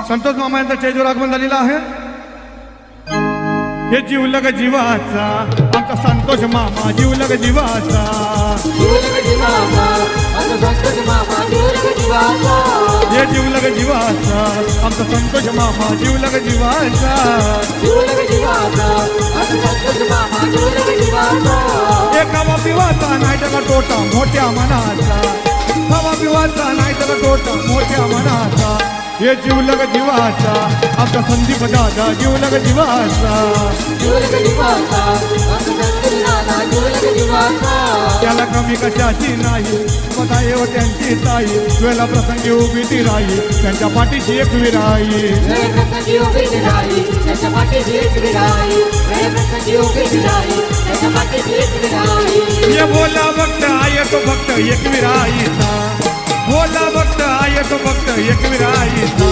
संतोष मामा यांचा चेजवर आगमन झालेला आहे। हे जीवलग जीवाचा आमचा संतोष मामा, जीवलग जीवाचा, जीवलग जीवाचा आमचा संतोष मामा, जीवलग जीवाचा, हे जीवलग जीवाचा आमचा संतोष मामा, जीवलग जीवाचा, जीवलग जीवाचा आमचा संतोष मामा, जीवलग जीवाचा, एका पिवाचा नाही त्याला तोटा मोठ्या मनाचा, हवा पिवाचा नाही त्याला तोटा मोठ्या मनाचा, हे जीवलग जीवाचा आमचा संदीप दादा, जीवलग जीवाचा, जीवलग जीवाचा आमचा संतोष दादा, जीवलग जीवाचा, त्याला कमी कशाची नाही, बघायो त्यांची ताई, वेळेला प्रसंगी उभी ती राई, त्यांच्या पाठीशी एक विराई, प्रसंगी उभी ती राई, त्याच्या पाठीशी एक विराई, प्रसंगी उभी ती राई, त्याच्या पाठीशी एक विराई, ये बोला भक्त आहे तो भक्त एक विराईचा, बोला भक्त आहे तो भक्त एक विराईचा.